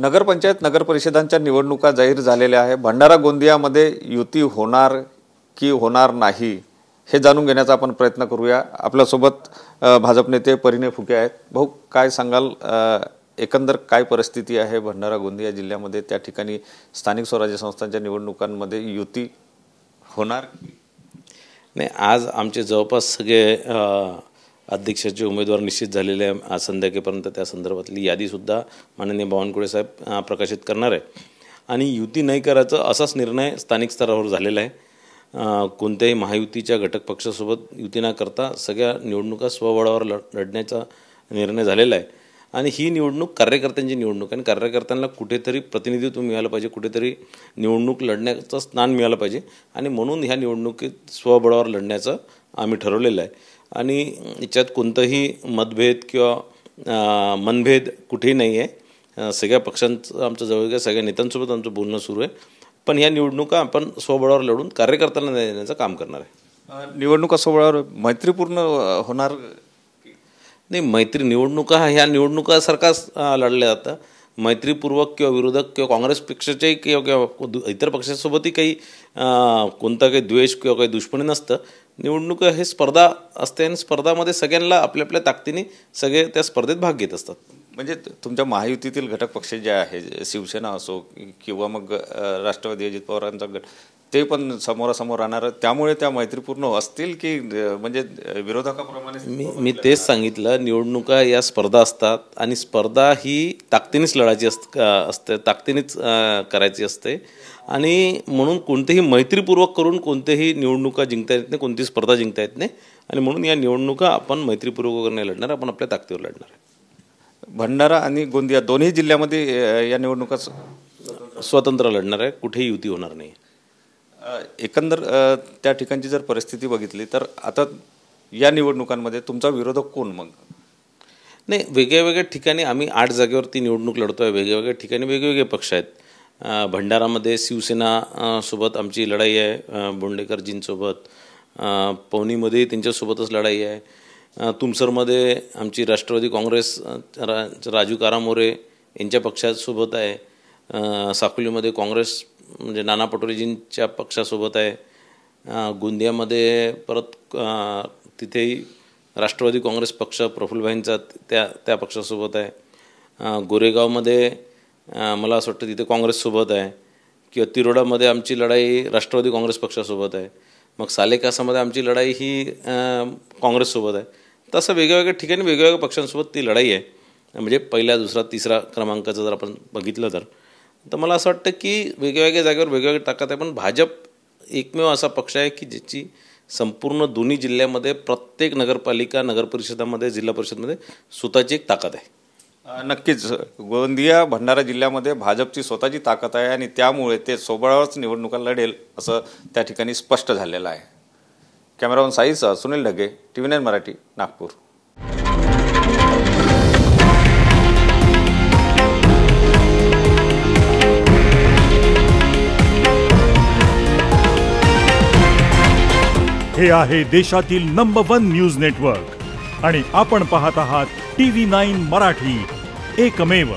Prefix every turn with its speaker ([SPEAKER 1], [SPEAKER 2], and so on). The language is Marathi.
[SPEAKER 1] नगरपंचायत नगरपरिषदांच्या निवडणुका जाहीर झालेल्या आहे। भंडारा गोंदियामध्ये युती होणार की होणार नाही हे जाणून घेण्याचा आपण प्रयत्न करूया। आपल्या सोबत भाजप नेते परिणय फुके आहेत। भाऊ, काय सांगाल, एकंदर काय परिस्थिती आहे भंडारा गोंदिया जिल्ह्यामध्ये? त्या ठिकाणी स्थानिक स्वराज्य संस्थांच्या निवडणुकांमध्ये युती होणार
[SPEAKER 2] नाही? आज आमचे जवळपास सगळे अध्यक्षाचे उमेदवार निश्चित झालेले आहे। आज संध्याकाळपर्यंत त्या संदर्भातली यादीसुद्धा माननीय बावनकुळे साहेब प्रकाशित करणार आहे आणि युती नाही करायचा असाच निर्णय स्थानिक स्तरावर झालेला आहे। कोणत्याही महायुतीच्या घटक पक्षासोबत युती न करता सगळ्या निवडणुका स्वबळावर लढण्याचा निर्णय झालेला आहे आणि ही निवडणूक कार्यकर्त्यांची निवडणूक आणि कार्यकर्त्यांना कुठेतरी प्रतिनिधित्व मिळालं पाहिजे, कुठेतरी निवडणूक लढण्याचं स्थान मिळालं पाहिजे आणि म्हणून ह्या निवडणुकीत स्वबळावर लढण्याचं आम्ही ठरवलेलं आहे आणि याच्यात कोणतंही मतभेद किंवा मनभेद कुठेही नाही आहे। सगळ्या पक्षांचं आमचं जवळ सगळ्या नेत्यांसोबत आमचं बोलणं सुरू आहे, पण ह्या निवडणुका आपण स्वबळावर लढून कार्यकर्त्यांना देण्याचं काम करणार आहे।
[SPEAKER 1] निवडणुका स्वबळावर मैत्रीपूर्ण होणार
[SPEAKER 2] नाही? निवडणुका ह्या निवडणुकासारखा लढल्या जातं। मैत्रीपूर्वक किंवा विरोधक किंवा काँग्रेस पक्षाच्याही किंवा इतर पक्षासोबतही काही कोणता काही द्वेष किंवा काही दुश्मनी नसतं। निवडणूक हे स्पर्धा असते आणि स्पर्धामध्ये सगळ्यांना आपल्या आपल्या ताकदीने सगळे त्या स्पर्धेत भाग घेत असतात।
[SPEAKER 1] म्हणजे तुमच्या महायुतीतील घटक पक्ष जे आहे, शिवसेना असो किंवा मग राष्ट्रवादी अजित पवारांचा गट, ते पण समोरासमोर राहणार, त्यामुळे त्या मैत्रीपूर्ण असतील की म्हणजे विरोधकाप्रमाणे?
[SPEAKER 2] मी तेच सांगितलं, निवडणुका या स्पर्धा असतात आणि स्पर्धा ही ताकदीनेच लढायची असते, ताकदीनेच करायची असते आणि म्हणून कोणतेही मैत्रीपूर्वक करून कोणतेही निवडणुका जिंकता येत नाही, कोणती स्पर्धा जिंकता येत नाही आणि म्हणून या निवडणुका आपण मैत्रीपूर्वक वगैरे नाही लढणार, आपण आपल्या ताकदीवर लढणार आहे।
[SPEAKER 1] भंडारा आणि गोंदिया दोन्ही जिल्ह्यामध्ये या निवडणुका
[SPEAKER 2] स्वतंत्र लढणार आहे, कुठेही युती होणार नाही।
[SPEAKER 1] एकंदर त्या ठिकाणची जर परिस्थिती बघितली तर आता या निवडणुकांमध्ये तुमचा विरोधक कोण? मग
[SPEAKER 2] नाही, वेगळ्या वेगळ्या ठिकाणी आम्ही 8 जागेवरती निवडणूक लढतो आहे, वेगळ्या वेगळ्या ठिकाणी वेगवेगळे पक्ष आहेत। भंडारामध्ये शिवसेना सोबत आमची लढाई आहे, बोंडेकरजींसोबत। पवनीमध्ये त्यांच्यासोबतच लढाई आहे। तुमसरमध्ये आमची राष्ट्रवादी काँग्रेस राजू कारामोरे यांच्या पक्षासोबत आहे। साकोलीमध्ये काँग्रेस म्हणजे नाना पटोलेजींच्या पक्षासोबत आहे। गोंदियामध्ये परत तिथेही राष्ट्रवादी काँग्रेस पक्ष प्रफुल्लभाईंचा त्या पक्षासोबत आहे। गोरेगावमध्ये मला असं वाटतं तिथे काँग्रेससोबत आहे किंवा तिरोडामध्ये आमची लढाई राष्ट्रवादी काँग्रेस पक्षासोबत आहे। मग सालेकासामध्ये आमची लढाई ही काँग्रेससोबत आहे। तसं वेगवेगळ्या ठिकाणी वेगवेगळ्या पक्षांसोबत ती लढाई आहे। म्हणजे पहिल्या, दुसरा, तिसरा क्रमांकाचं जर आपण बघितलं तर मला असं वाटतं की वेगवेगळ्या जागेवर वेगवेगळी ताकद आहे, पण भाजप एकमेव असा पक्ष आहे की ज्याची संपूर्ण दोन्ही जिल्ह्यामध्ये प्रत्येक नगरपालिका, नगरपरिषदामध्ये, जिल्हा परिषदमध्ये स्वतःची एक ताकद आहे।
[SPEAKER 1] नक्कीच गोंदिया भंडारा जिल्ह्यामध्ये भाजपची स्वतःची ताकद आहे आणि त्यामुळे ते सोबळावरच निवडणुका लढेल असं त्या ठिकाणी स्पष्ट झालेलं आहे। कॅमेरामन साईसह सुनील ढगे, TV9 मराठी, नागपूर।
[SPEAKER 3] हे आहे देशातील नंबर 1 न्यूज नेटवर्क आणि आपण पाहत आहात TV9 मराठी, एकमेव।